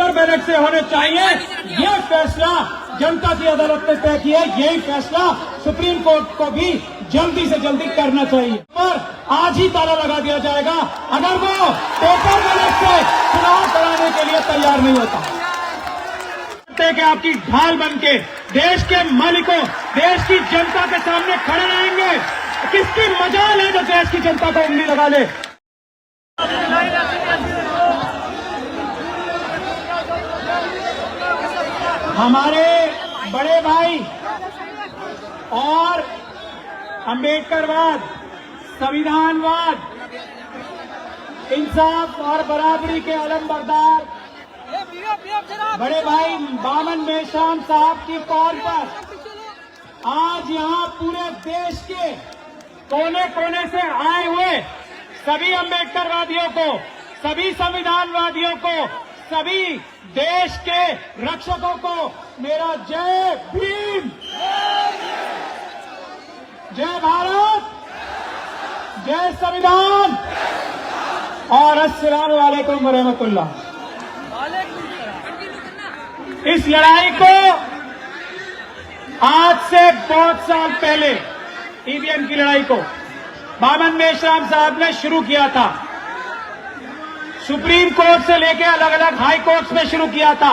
Paper ballot से होने चाहिए। ये फैसला जनता की अदालत ने तय किया। यही फैसला सुप्रीम कोर्ट को भी जल्दी से जल्दी करना चाहिए। पर आज ही ताला लगा दिया जाएगा अगर वो पेपर बैलेट से चुनाव कराने के लिए तैयार नहीं होता। कि आपकी ढाल बनके देश के मालिकों, देश की जनता के सामने खड़े रहेंगे। किसकी मजाल है जो देश की जनता को उंगली लगा ले। हमारे बड़े भाई और अम्बेडकरवाद, संविधानवाद, इंसाफ और बराबरी के अलमबरदार बड़े भाई बामन मेश्राम साहब की कॉल पर आज यहां पूरे देश के कोने कोने से आए हुए सभी अम्बेडकरवादियों को, सभी संविधानवादियों को, सभी देश के रक्षकों को मेरा जय भीम, जय भारत, जय संविधान और अस्सलाम वालेकुम रहमतुल्लाह। इस लड़ाई को आज से बहुत साल पहले ईवीएम की लड़ाई को बामन मेश्राम साहब ने शुरू किया था। सुप्रीम कोर्ट से लेकर अलग अलग हाई कोर्ट्स में शुरू किया था।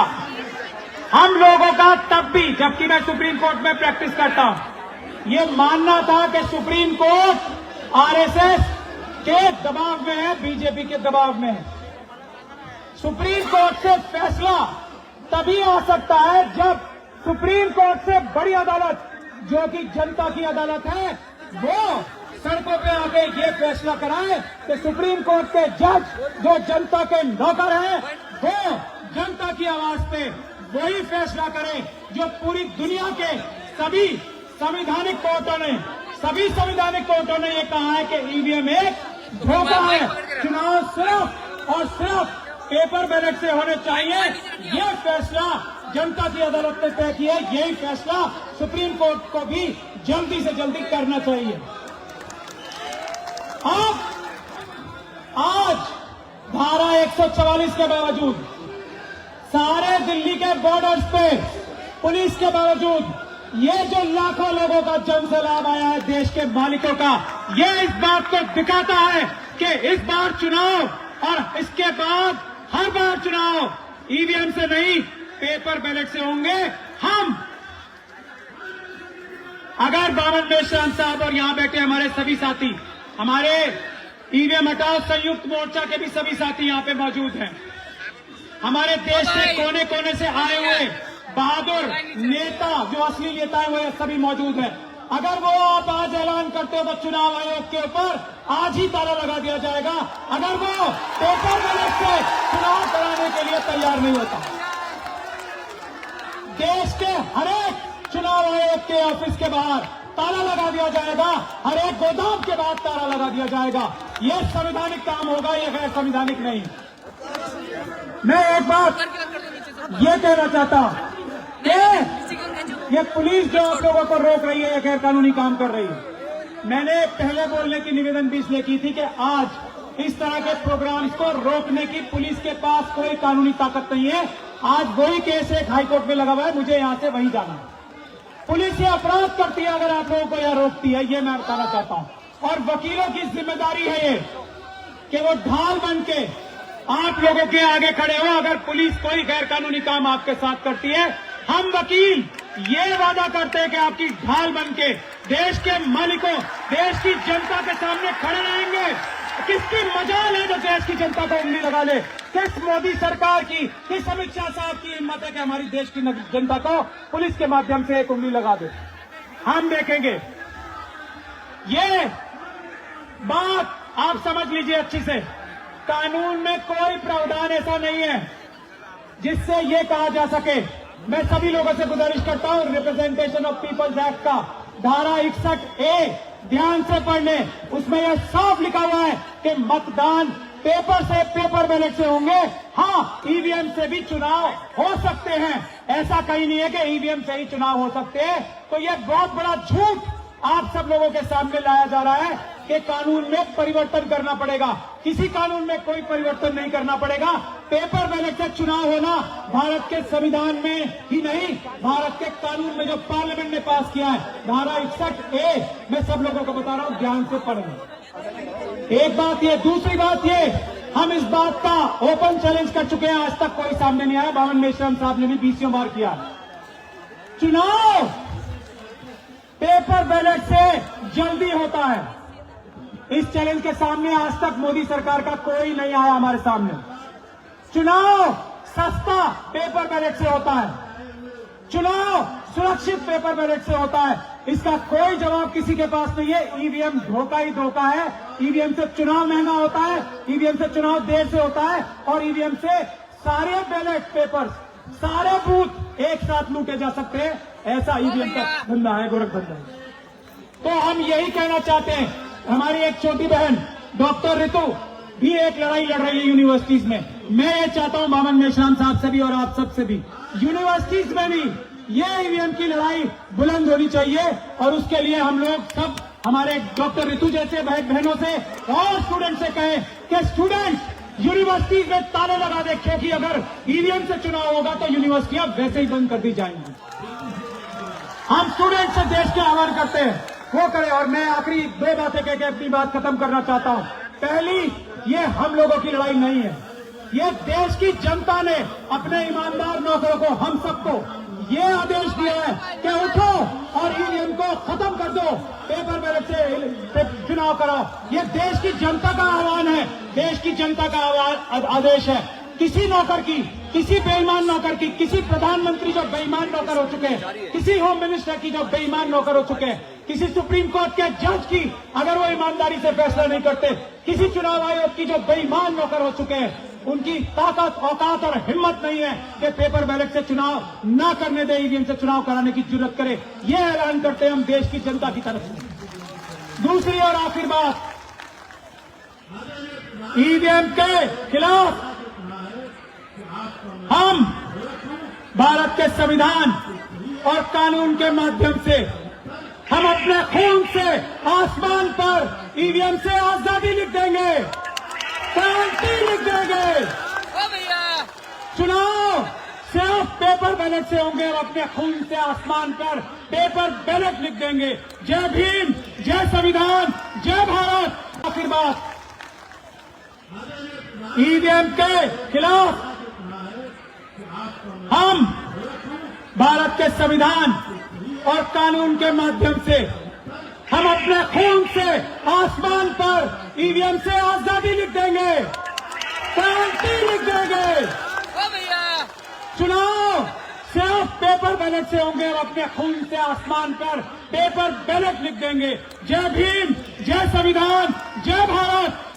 हम लोगों का तब भी, जबकि मैं सुप्रीम कोर्ट में प्रैक्टिस करता हूं, ये मानना था कि सुप्रीम कोर्ट आरएसएस के दबाव में है, बीजेपी के दबाव में है। सुप्रीम कोर्ट से फैसला तभी आ सकता है जब सुप्रीम कोर्ट से बड़ी अदालत, जो कि जनता की अदालत है, वो सड़कों पे आके ये फैसला कराए कि सुप्रीम कोर्ट के जज जो जनता के नौकर हैं, वो जनता की आवाज पे वही फैसला करें जो पूरी दुनिया के सभी संवैधानिक कोर्टों ने ये कहा है कि ईवीएम एक धोखा है। चुनाव सिर्फ और सिर्फ पेपर बैलेट से होने चाहिए। ये फैसला जनता की अदालत ने तय किया। यही फैसला सुप्रीम कोर्ट को भी जल्दी से जल्दी करना चाहिए। अब आज धारा 144 के बावजूद, सारे दिल्ली के बॉर्डर्स पे पुलिस के बावजूद, ये जो लाखों लोगों का जन सैलाब आया है देश के मालिकों का, ये इस बात को दिखाता है कि इस बार चुनाव और इसके बाद हर बार चुनाव ईवीएम से नहीं, पेपर बैलेट से होंगे। हम अगर बामन मेश्राम साहब और यहां बैठे हमारे सभी साथी, हमारे ईवीएम हटाओ संयुक्त मोर्चा के भी सभी साथी यहां पे मौजूद हैं, हमारे देश के कोने कोने से आए हुए बहादुर नेता, जो असली नेता है, वो सभी मौजूद हैं। अगर वो आप आज ऐलान करते हो तो चुनाव आयोग के ऊपर आज ही ताला लगा दिया जाएगा अगर वो पेपर बैलेट से चुनाव कराने के लिए तैयार नहीं होता। देश के हर एक चुनाव आयोग के ऑफिस के बाहर ताला लगा दिया जाएगा, हर एक गोदाम के बाद ताला लगा दिया जाएगा। ये संवैधानिक काम होगा, ये गैर संवैधानिक नहीं। मैं एक बात ये कहना चाहता हूं कि ये पुलिस जो आप लोगों को रोक रही है, ये गैर कानूनी काम कर रही है। मैंने पहले बोलने की निवेदन भी इसलिए की थी कि आज इस तरह के प्रोग्राम्स को रोकने की पुलिस के पास कोई कानूनी ताकत नहीं है। आज वही केस एक हाईकोर्ट में लगा हुआ है, मुझे यहां से वहीं जाना है। पुलिस ये अपराध करती है अगर आप लोगों को यह रोकती है, ये मैं बताना चाहता हूं। और वकीलों की जिम्मेदारी है ये कि वो ढाल बन के आप लोगों के आगे खड़े हो। अगर पुलिस कोई गैर कानूनी काम आपके साथ करती है, हम वकील ये वादा करते हैं कि आपकी ढाल बनके देश के मालिकों, देश की जनता के सामने खड़े रहेंगे। किसकी मजाल है जो देश की जनता को उंगली लगा ले। किस मोदी सरकार की, किस अमित शाह साहब की हिम्मत है कि हमारी देश की जनता को पुलिस के माध्यम से एक उंगली लगा दे। हम देखेंगे। ये बात आप समझ लीजिए अच्छी से, कानून में कोई प्रावधान ऐसा नहीं है जिससे ये कहा जा सके। मैं सभी लोगों से गुजारिश करता हूं, रिप्रेजेंटेशन ऑफ पीपल्स एक्ट का धारा 61A ध्यान से पढ़ लें। उसमें यह साफ लिखा हुआ है कि मतदान पेपर बैलेट से होंगे। हाँ, ईवीएम से भी चुनाव हो सकते हैं, ऐसा कहीं नहीं है कि ईवीएम से ही चुनाव हो सकते हैं। तो यह बहुत बड़ा झूठ आप सब लोगों के सामने लाया जा रहा है। कि कानून में परिवर्तन करना पड़ेगा। किसी कानून में कोई परिवर्तन नहीं करना पड़ेगा। पेपर बैलेट से चुनाव होना भारत के संविधान में ही नहीं, भारत के कानून में जो पार्लियामेंट ने पास किया है, धारा 61A, मैं सब लोगों को बता रहा हूं, ध्यान से पढ़ें। एक बात ये, दूसरी बात ये, हम इस बात का ओपन चैलेंज कर चुके हैं, आज तक कोई सामने नहीं आया। बावन मेश्राम साहब ने भी 20 बार किया। चुनाव पेपर बैलेट से जल्दी होता है। इस चैलेंज के सामने आज तक मोदी सरकार का कोई नहीं आया हमारे सामने। चुनाव सस्ता पेपर बैलेट से होता है, चुनाव सुरक्षित पेपर बैलेट से होता है। इसका कोई जवाब किसी के पास नहीं है। ईवीएम धोखा ही धोखा है। ईवीएम से चुनाव महंगा होता है, ईवीएम से चुनाव देर से होता है, और ईवीएम से सारे बैलेट पेपर, सारे बूथ एक साथ लूटे जा सकते हैं। ऐसा ईवीएम का धंधा है, गोरख धंधा है। तो हम यही कहना चाहते हैं। हमारी एक छोटी बहन डॉक्टर ऋतु भी एक लड़ाई लड़ रही है यूनिवर्सिटीज में। मैं ये चाहता हूं बावन मेश्राम साहब से भी और आप सबसे भी, यूनिवर्सिटीज में भी ये ईवीएम की लड़ाई बुलंद होनी चाहिए। और उसके लिए हम लोग सब हमारे डॉक्टर ऋतु जैसे बहनों से और स्टूडेंट से कहें कि स्टूडेंट यूनिवर्सिटीज में ताले लगा दे, क्योंकि अगर ईवीएम से चुनाव होगा तो यूनिवर्सिटियां वैसे ही बंद कर दी जाएंगी। हम स्टूडेंट से देश के आह्वान करते हैं, वो करें। और मैं आखिरी 2 बातें कहकर अपनी बात खत्म करना चाहता हूं। पहली, ये हम लोगों की लड़ाई नहीं है, ये देश की जनता ने अपने ईमानदार नौकरों को, हम सबको ये आदेश दिया है कि उठो और ईवीएम को खत्म कर दो, पेपर बैलेट से चुनाव कराओ। ये देश की जनता का आह्वान है, देश की जनता का आदेश है। किसी नौकर की, किसी बेईमान नौकर की, किसी प्रधानमंत्री जो बेईमान नौकर हो चुके हैं, किसी होम मिनिस्टर की जो बेईमान नौकर हो चुके हैं, किसी सुप्रीम कोर्ट के जज की अगर वो ईमानदारी से फैसला नहीं करते, किसी चुनाव आयोग की जो बेईमान नौकर हो चुके हैं, उनकी ताकत, औकात और हिम्मत नहीं है कि पेपर बैलेट से चुनाव न करने दे, ईवीएम से चुनाव कराने की जरूरत करे। ये ऐलान करते हैं हम देश की जनता की तरफ से। दूसरी और आखिरी बात, ईवीएम के खिलाफ हम भारत के संविधान और कानून के माध्यम से, हम अपने खून से आसमान पर ईवीएम से आजादी लिख देंगे, क्रांति लिख देंगे। चुनाव सिर्फ पेपर बैलेट से होंगे और अपने खून से आसमान पर पेपर बैलेट लिख देंगे। जय भीम, जय संविधान, जय भारत। आखिर बात, ईवीएम के खिलाफ हम भारत के संविधान और कानून के माध्यम से, हम अपने खून से आसमान पर ईवीएम से आजादी लिख देंगे, क्रांति लिख देंगे। चुनाव सिर्फ पेपर बैलेट से होंगे और अपने खून से आसमान पर पेपर बैलेट लिख देंगे। जय भीम, जय संविधान, जय भारत।